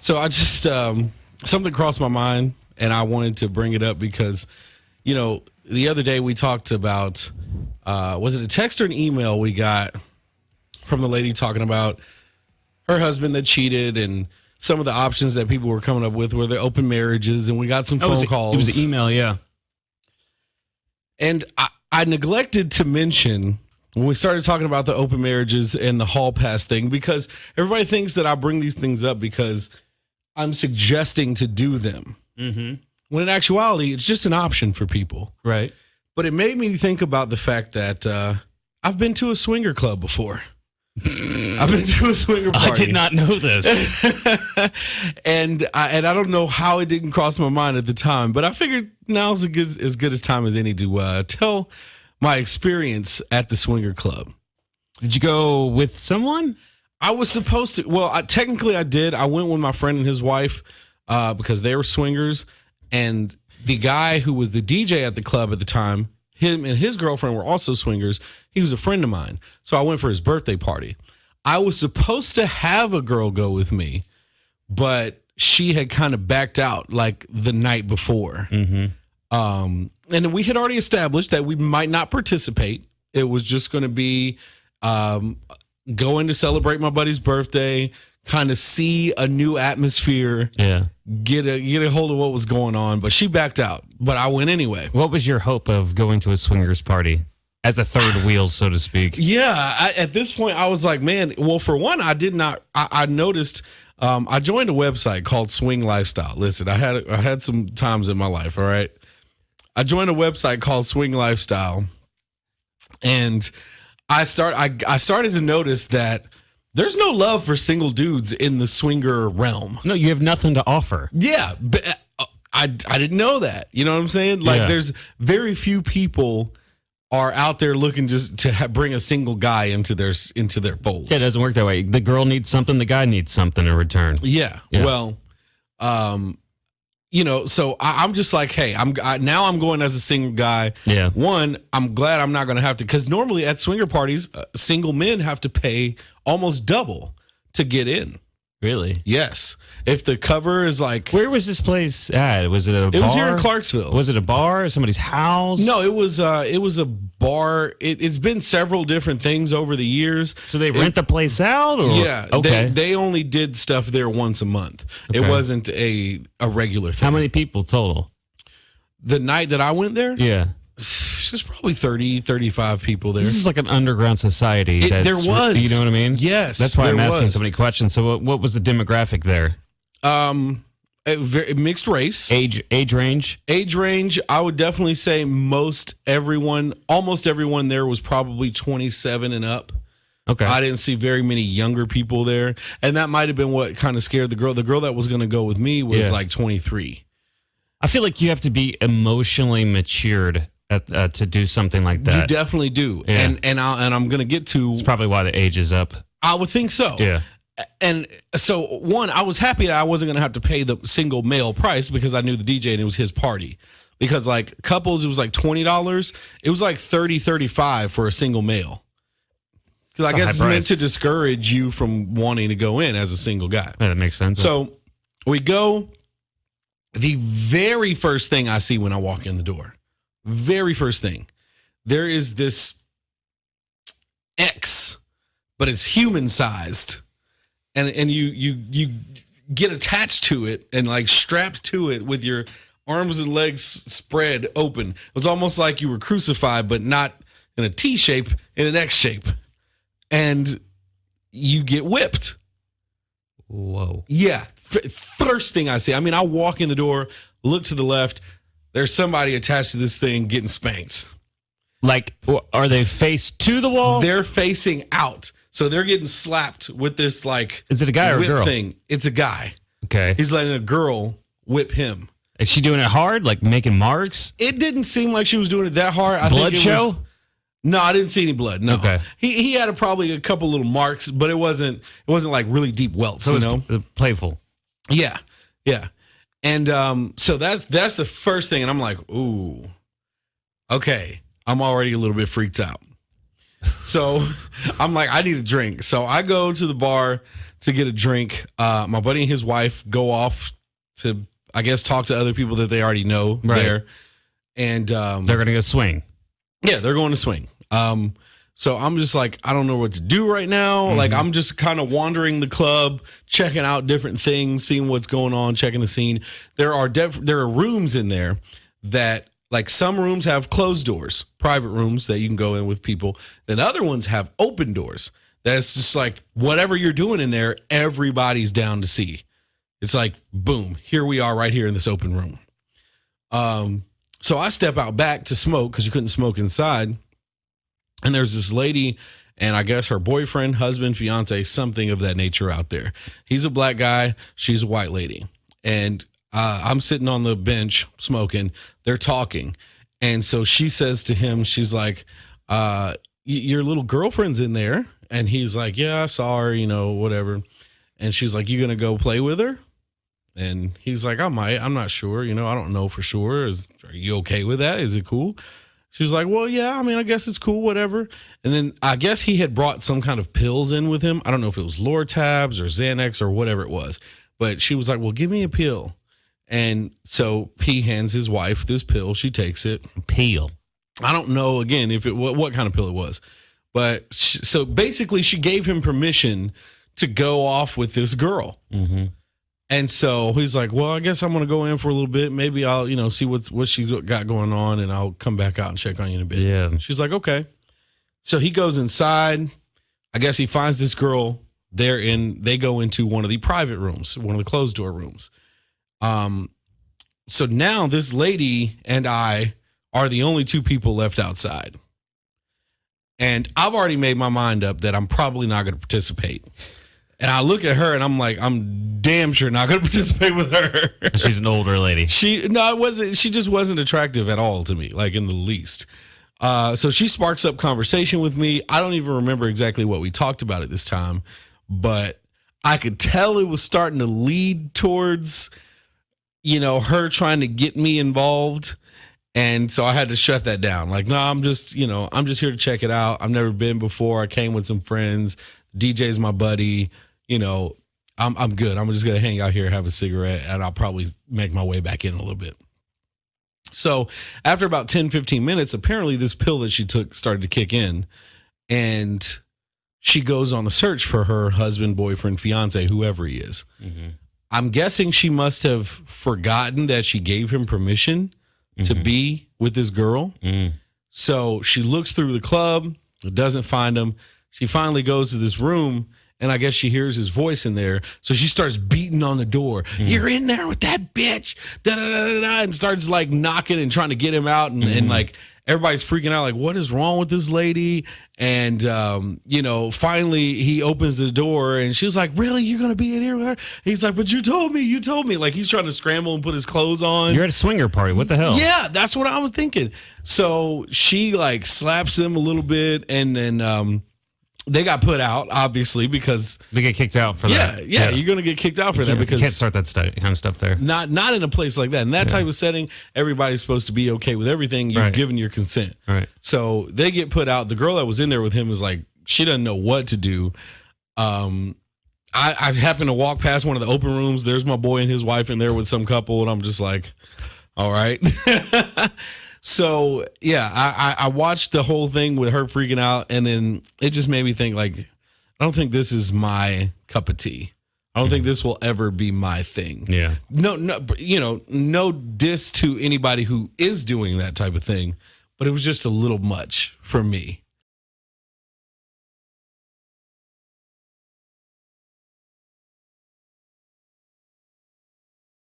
So I just something crossed my mind, and I wanted to bring it up because, the other day we talked about was it a text or an email we got from the lady talking about her husband that cheated and some of the options that people were coming up with were the open marriages, and we got some phone calls. It was an email, yeah. And I neglected to mention when we started talking about the open marriages and the hall pass thing, because everybody thinks that I bring these things up because I'm suggesting to do them. Mm-hmm. When in actuality, it's just an option for people. Right. But it made me think about the fact that I've been to a swinger club before. I've been to a swinger party. I did not know this. and I don't know how it didn't cross my mind at the time, but I figured now's as good a time as any to tell my experience at the swinger club. Did you go with someone? I was supposed to. Well, technically I did. I went with my friend and his wife because they were swingers, and the guy who was the DJ at the club at the time, him and his girlfriend were also swingers. He was a friend of mine. So I went for his birthday party. I was supposed to have a girl go with me, but she had kind of backed out like the night before. Mm-hmm. And we had already established that we might not participate. It was just going to be going to celebrate my buddy's birthday, kind of see a new atmosphere, get a hold of what was going on. But she backed out, but I went anyway. What was your hope of going to a swingers party as a third wheel, so to speak? Yeah, at this point, I was like, man. Well, for one, I did not. I noticed. I joined a website called Swing Lifestyle. Listen, I had some times in my life. All right, I joined a website called Swing Lifestyle, and I started to notice that there's no love for single dudes in the swinger realm. No, you have nothing to offer. Yeah, but I didn't know that. You know what I'm saying? Like, there's very few people are out there looking just to bring a single guy into their fold. Yeah, it doesn't work that way. The girl needs something, the guy needs something in return. Yeah. Well, so I'm just like, hey, now I'm going as a single guy. Yeah. One, I'm glad I'm not going to have to, because normally at swinger parties, single men have to pay almost double to get in. Really? Yes. If the cover is like, where was this place at? Was it a bar? It was here in Clarksville. Was it a bar? Somebody's house? No, it was a bar. It's been several different things over the years. So they rent the place out? Or? Yeah. Okay. They only did stuff there once a month. Okay. It wasn't a regular thing. How many people total? The night that I went there? Yeah. There's probably 30, 35 people there. This is like an underground society. There was. You know what I mean? Yes. That's why I'm asking so many questions. So what was the demographic there? Mixed race. Age range? Age range, I would definitely say almost everyone there was probably 27 and up. Okay. I didn't see very many younger people there. And that might have been what kind of scared the girl. The girl that was going to go with me was like 23. I feel like you have to be emotionally matured to do something like that. You definitely do. Yeah. And I'm going to get to... It's probably why the age is up. I would think so. Yeah. And so, one, I was happy that I wasn't going to have to pay the single male price because I knew the DJ and it was his party. Because, like, couples, it was like $20. It was like $30-$35 for a single male. Because I guess it's meant to discourage you from wanting to go in as a single guy. Yeah, that makes sense. So, we go. The very first thing I see when I walk in the door, very first thing, there is this X, but it's human-sized. And you get attached to it and like strapped to it with your arms and legs spread open. It was almost like you were crucified, but not in a T shape, in an X shape. And you get whipped. Whoa. Yeah. First thing I see. I mean, I walk in the door, look to the left. There's somebody attached to this thing getting spanked. Like, are they face to the wall? They're facing out. So they're getting slapped with this, like... Is it a guy or a girl? Thing. It's a guy. Okay. He's letting a girl whip him. Is she doing it hard? Like making marks? It didn't seem like she was doing it that hard. Blood show? No, I didn't see any blood. No. Okay. He had probably a couple little marks, but it wasn't like really deep welts, so it was playful. Yeah. Yeah. And so that's the first thing. And I'm like, ooh, okay. I'm already a little bit freaked out. So I'm like, I need a drink. So I go to the bar to get a drink. My buddy and his wife go off to, I guess, talk to other people that they already know there. And they're going to go swing. Yeah, they're going to swing. So I'm just like, I don't know what to do right now. Like, I'm just kind of wandering the club, checking out different things, seeing what's going on, checking the scene. There are rooms in there that, like, some rooms have closed doors, private rooms that you can go in with people. Then other ones have open doors. That's just like, whatever you're doing in there, everybody's down to see. It's like, boom, here we are right here in this open room. So I step out back to smoke because you couldn't smoke inside. And there's this lady and I guess her boyfriend, husband, fiance, something of that nature out there. He's a black guy. She's a white lady. And I'm sitting on the bench smoking. They're talking. And so she says to him, she's like, your little girlfriend's in there. And he's like, yeah, I saw her, whatever. And she's like, you going to go play with her? And he's like, I might. I'm not sure. I don't know for sure. Are you okay with that? Is it cool? She's like, well, yeah, I guess it's cool, whatever. And then I guess he had brought some kind of pills in with him. I don't know if it was Lortabs or Xanax or whatever it was. But she was like, well, give me a pill. And so he hands his wife this pill. She takes it. Pill. I don't know, again, if what kind of pill it was. But so basically she gave him permission to go off with this girl. Mm-hmm. And so he's like, well, I guess I'm going to go in for a little bit. Maybe I'll, see what she's got going on, and I'll come back out and check on you in a bit. Yeah. She's like, okay. So he goes inside. I guess he finds this girl there, they go into one of the private rooms, one of the closed door rooms. So now this lady and I are the only two people left outside. And I've already made my mind up that I'm probably not going to participate. And I look at her and I'm like, I'm damn sure not going to participate with her. She's an older lady. She just wasn't attractive at all to me, like in the least. So she sparks up conversation with me. I don't even remember exactly what we talked about at this time, but I could tell it was starting to lead towards, her trying to get me involved. And so I had to shut that down. Like, no, I'm just here to check it out. I've never been before. I came with some friends. DJ's my buddy. I'm good. I'm just going to hang out here, have a cigarette, and I'll probably make my way back in a little bit. So after about 10, 15 minutes, apparently this pill that she took started to kick in, and she goes on the search for her husband, boyfriend, fiance, whoever he is. Mm-hmm. I'm guessing she must have forgotten that she gave him permission to be with this girl. Mm. So she looks through the club, doesn't find him. She finally goes to this room, and I guess she hears his voice in there. So she starts beating on the door. You're in there with that bitch. Da, da, da, da, da, and starts like knocking and trying to get him out. And like everybody's freaking out, like, what is wrong with this lady? And, finally he opens the door and she's like, really? You're going to be in here with her? He's like, but you told me. Like he's trying to scramble and put his clothes on. You're at a swinger party. What the hell? Yeah, that's what I was thinking. So she like slaps him a little bit, and then, they got put out, obviously, because they get kicked out for that. Yeah, you're going to get kicked out for that because you can't start that kind of stuff there. Not in a place like that. In that type of setting, everybody's supposed to be okay with everything. You've given your consent. Right. So they get put out. The girl that was in there with him is like, she doesn't know what to do. I happen to walk past one of the open rooms. There's my boy and his wife in there with some couple, and I'm just like, all right. So, yeah, I watched the whole thing with her freaking out, and then it just made me think, like, I don't think this is my cup of tea. I don't think this will ever be my thing. Yeah. No diss to anybody who is doing that type of thing, but it was just a little much for me.